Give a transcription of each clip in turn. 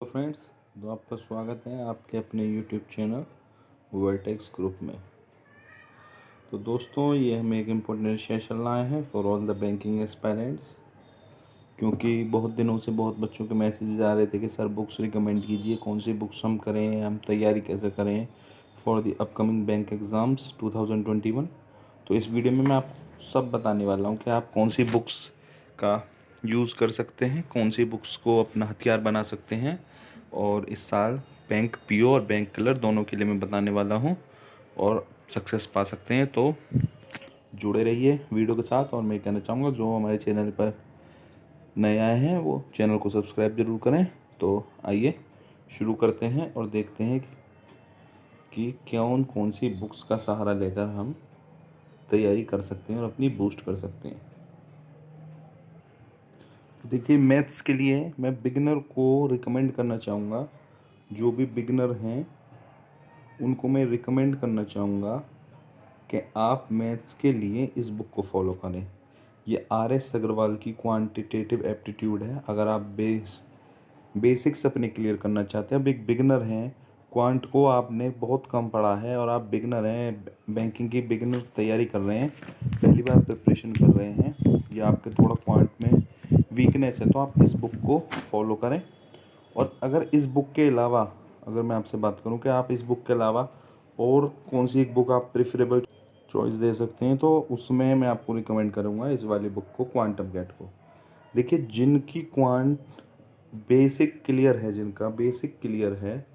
तो फ्रेंड्स, तो आपका स्वागत है आपके अपने यूट्यूब चैनल वर्टेक्स ग्रुप में। तो दोस्तों, ये हम एक इम्पोर्टेंट सेशन लाए हैं for all the banking aspirants, क्योंकि बहुत दिनों से बहुत बच्चों के मैसेजेस आ रहे थे कि सर बुक्स रिकमेंड कीजिए, कौन सी बुक्स हम करें, हम तैयारी कैसे करें for the upcoming bank exams 2021। तो इस वीडियो में मैं आपको सब बताने वाला हूँ कि आप कौन सी बुक्स का यूज़ कर सकते हैं, कौन सी बुक्स को अपना हथियार बना सकते हैं, और इस साल बैंक पीओ और बैंक क्लर्क दोनों के लिए मैं बताने वाला हूँ और सक्सेस पा सकते हैं। तो जुड़े रहिए वीडियो के साथ। और मैं कहना चाहूँगा, जो हमारे चैनल पर नए आए हैं वो चैनल को सब्सक्राइब ज़रूर करें। तो आइए शुरू करते हैं और देखते हैं कि कौन सी बुक्स का सहारा लेकर हम तैयारी कर सकते हैं और अपनी बूस्ट कर सकते हैं। देखिए, मैथ्स के लिए मैं बिगिनर को रिकमेंड करना चाहूँगा। जो भी बिगिनर हैं उनको मैं रिकमेंड करना चाहूँगा कि आप मैथ्स के लिए इस बुक को फॉलो करें। ये आर.एस. अग्रवाल की क्वांटिटेटिव एप्टीट्यूड है। अगर आप बेसिक्स अपने क्लियर करना चाहते हैं, अब एक बिगिनर हैं, क्वांट को आपने बहुत कम पढ़ा है और आप बिगिनर हैं, बैंकिंग की बिगिनर तैयारी कर रहे हैं, पहली बार प्रिपरेशन कर रहे हैं, या आपके थोड़ा क्वांट में वीकनेस है, तो आप इस बुक को फॉलो करें। और अगर इस बुक के अलावा, अगर मैं आपसे बात करूं कि आप इस बुक के अलावा और कौन सी एक बुक आप प्रेफरेबल चॉइस दे सकते हैं, तो उसमें मैं आपको रिकमेंड करूंगा इस वाली बुक को, क्वांटम गेट को। देखिए, जिनकी क्वांट बेसिक क्लियर है, जिनका बेसिक क्लियर है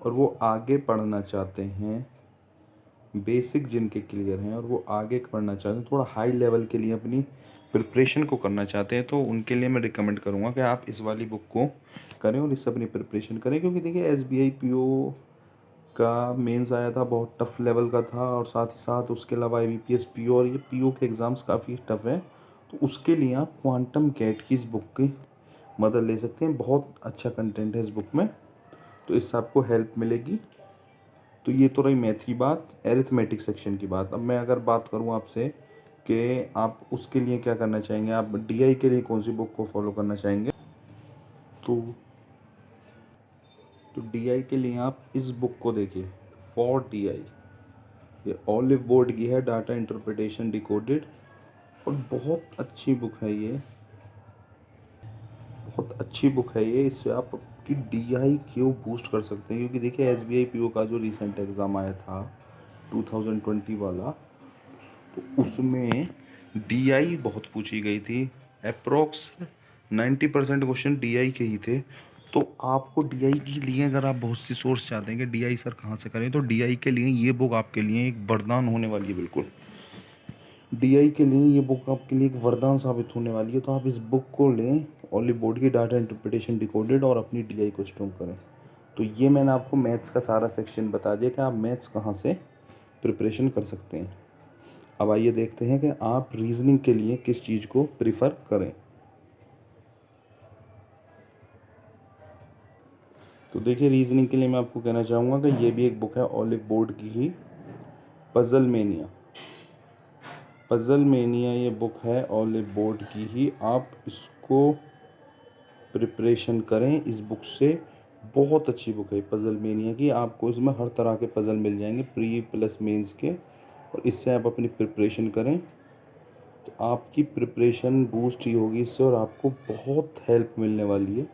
और वो आगे पढ़ना चाहते हैं, बेसिक जिनके क्लियर हैं और वो आगे पढ़ना चाहते हैं, थोड़ा हाई लेवल के लिए अपनी प्रिपरेशन को करना चाहते हैं, तो उनके लिए मैं रिकमेंड करूँगा कि आप इस वाली बुक को करें और इससे अपनी प्रिपरेशन करें। क्योंकि देखिए, एसबीआई पीओ का मेंस आया था, बहुत टफ लेवल का था, और साथ ही साथ उसके अलावा आईबीपीएस पीओ, और ये पीओ के एग्ज़ाम्स काफ़ी टफ है। तो उसके लिए आप क्वांटम गेट की इस बुक की मदद ले सकते हैं। बहुत अच्छा कंटेंट है इस बुक में, तो इससे आपको हेल्प मिलेगी। तो ये तो रही मैथ की बात, एरिथमेटिक सेक्शन की बात। अब मैं अगर बात करूँ आपसे कि आप उसके लिए क्या करना चाहेंगे, आप डीआई के लिए कौन सी बुक को फॉलो करना चाहेंगे, तो डीआई के लिए आप इस बुक को देखिए, फॉर डीआई। ये ऑलिव बोर्ड की है, डाटा इंटरप्रिटेशन डिकोडेड, और बहुत अच्छी बुक है ये, बहुत अच्छी बुक है ये। इससे आप आपकी डीआई क्यों बूस्ट कर सकते हैं। क्योंकि देखिए, एसबीआई पीओ का जो रिसेंट एग्ज़ाम आया था 2020 वाला, तो उसमें डीआई बहुत पूछी गई थी। अप्रोक्स 90% क्वेश्चन डीआई के ही थे। तो आपको डीआई के लिए, अगर आप बहुत सी सोर्स चाहते हैं कि डीआई सर कहाँ से करें, तो डीआई के लिए ये बुक आपके लिए एक वरदान होने वाली है। बिल्कुल, डीआई के लिए ये बुक आपके लिए एक वरदान साबित होने वाली है। तो आप इस बुक को लें, ऑलिव बोर्ड की, डाटा इंटरप्रिटेशन डिकोडेड, और अपनी डीआई को स्ट्रॉन्ग करें। तो ये मैंने आपको मैथ्स का सारा सेक्शन बता दिया कि आप मैथ्स कहाँ से प्रिपरेशन कर सकते हैं। अब आइए देखते हैं कि आप रीजनिंग के लिए किस चीज़ को प्रिफ़र करें। तो देखिए, रीजनिंग के लिए मैं आपको कहना चाहूँगा कि ये भी एक बुक है, ऑलिव बोर्ड की ही, पजल मेनिया। पजल मेनिया ये बुक है ऑलिव बोर्ड की ही, आप इसको प्रिपरेशन करें इस बुक से। बहुत अच्छी बुक है पजल मेनिया की। आपको इसमें हर तरह के पजल मिल जाएंगे, प्री प्लस मेंस के, और इससे आप अपनी प्रिपरेशन करें तो आपकी प्रिपरेशन बूस्ट ही होगी इससे, और आपको बहुत हेल्प मिलने वाली है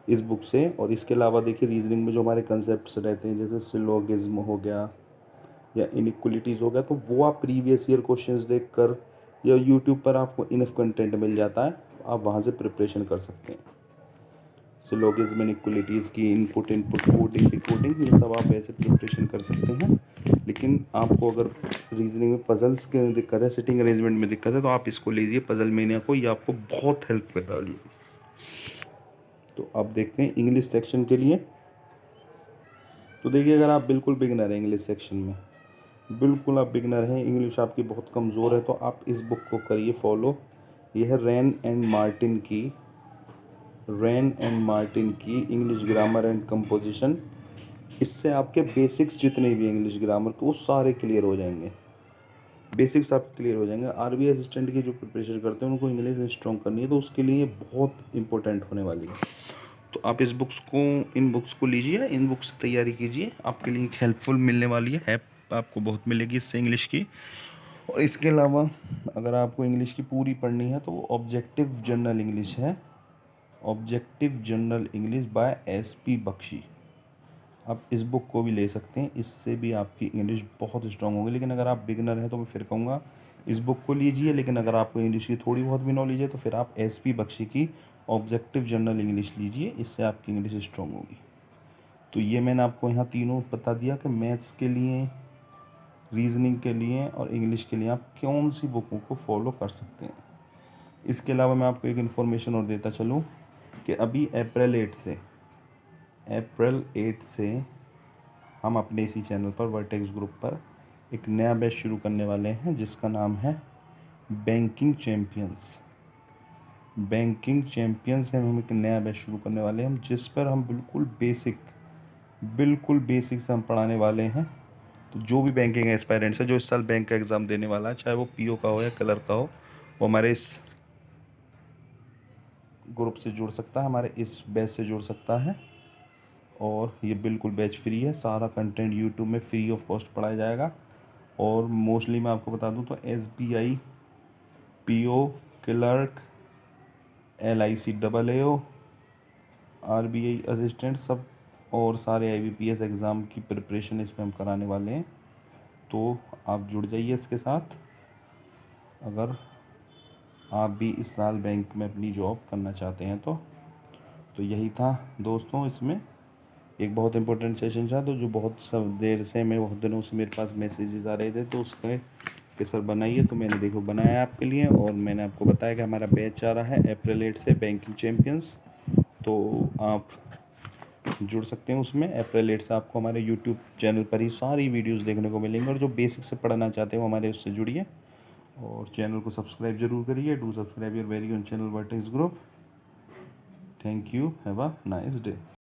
इस बुक से। और इसके अलावा देखिए, रीजनिंग में जो हमारे कंसेप्ट्स रहते हैं, जैसे सिलोगिज्म हो गया या इनइक्वलिटीज़ हो गया, तो वो आप प्रीवियस ईयर क्वेश्चंस देखकर, या यूट्यूब पर आपको इनफ कंटेंट मिल जाता है, आप वहाँ से प्रिपरेशन कर सकते हैं। सिलोगिज्म, इनइक्वलिटीज़ की इनपुट कोडिंग डिकोडिंग, ये सब आप ऐसे प्रिपरेशन कर सकते हैं। लेकिन आपको अगर रीजनिंग में पजल्स की दिक्कत है, सिटिंग अरेंजमेंट में दिक्कत है, तो आप इसको लीजिए, पजल मेनिया को, ये आपको बहुत हेल्प कर रही है। तो अब देखते हैं इंग्लिश सेक्शन के लिए। तो देखिए, अगर आप बिल्कुल बिगनर हैं इंग्लिश सेक्शन में, बिल्कुल आप बिगनर हैं, इंग्लिश आपकी बहुत कमज़ोर है, तो आप इस बुक को करिए फॉलो। यह है रैन एंड मार्टिन की इंग्लिश ग्रामर एंड कंपोजिशन। इससे आपके बेसिक्स जितने भी इंग्लिश ग्रामर के, वो सारे क्लियर हो जाएंगे। बेसिक्स आप क्लियर हो जाएंगे। आरबीआई असिस्टेंट की जो प्रिपरेशन करते हैं, उनको इंग्लिश स्ट्रॉन्ग करनी है, तो उसके लिए बहुत इंपॉर्टेंट होने वाली है। तो आप इन बुक्स को लीजिए, इन बुक्स से तैयारी कीजिए, आपके लिए एक हेल्पफुल मिलने वाली है। हेल्प आपको बहुत मिलेगी इससे इंग्लिश की। और इसके अलावा अगर आपको इंग्लिश की पूरी पढ़नी है तो वो ऑब्जेक्टिव जनरल इंग्लिश है, objective general English by SP Bakshi. आप इस बुक को भी ले सकते हैं, इससे भी आपकी इंग्लिश बहुत स्ट्रांग होगी। लेकिन अगर आप बिगनर हैं तो मैं फिर कहूँगा इस बुक को लीजिए। लेकिन अगर आपको इंग्लिश की थोड़ी बहुत भी नॉलेज है तो फिर आप SP बख्शी की ऑब्जेक्टिव जनरल इंग्लिश लीजिए, इससे आपकी इंग्लिश स्ट्रांग होगी। तो ये मैंने आपको यहाँ तीनों बता दिया कि मैथ्स के लिए, रीजनिंग के लिए और इंग्लिश के लिए आप कौन सी बुकों को फॉलो कर सकते हैं। इसके अलावा मैं आपको एक इन्फॉर्मेशन और देता चलूँ कि अभी अप्रैल 8 से हम अपने इसी चैनल पर वर्टेक्स ग्रुप पर एक नया बैच शुरू करने वाले हैं जिसका नाम है बैंकिंग चैम्पियंस। बैंकिंग चैम्पियंस है, हम एक नया बैच शुरू करने वाले हैं जिस पर हम बिल्कुल बेसिक से हम पढ़ाने वाले हैं। तो जो भी बैंकिंग एस्पायरेंट्स है, जो इस साल बैंक का एग्ज़ाम देने वाला है, चाहे वो PO का हो या क्लर्क का हो, वो हमारे इस ग्रुप से जुड़ सकता है, हमारे इस बैच से जुड़ सकता है। और ये बिल्कुल बैच फ्री है, सारा कंटेंट यूट्यूब में फ्री ऑफ कॉस्ट पढ़ाया जाएगा। और मोस्टली मैं आपको बता दूं तो SBI, PO, clerk, LIC AAO, RBI assistant sub और सारे IBPS एग्ज़ाम की प्रिपरेशन इसमें हम कराने वाले हैं। तो आप जुड़ जाइए इसके साथ अगर आप भी इस साल बैंक में अपनी जॉब करना चाहते हैं तो यही था दोस्तों। इसमें एक बहुत इंपॉर्टेंट सेशन था तो जो बहुत सब देर से, मैं बहुत दिनों से मेरे पास मैसेजेस आ रहे थे तो उसके कि सर बनाइए, तो मैंने देखो बनाया आपके लिए। और मैंने आपको बताया कि हमारा बैच आ रहा है अप्रैल 8 से बैंकिंग चैम्पियंस, तो आप जुड़ सकते हैं उसमें। अप्रैल 8 से आपको हमारे यूट्यूब चैनल पर ही सारी वीडियोस देखने को मिलेंगी। और जो बेसिक से पढ़ना चाहते हैं वो हमारे उससे जुड़िए और चैनल को सब्सक्राइब जरूर करिए। Do subscribe your very own channel vertex group. Thank you, have a nice day.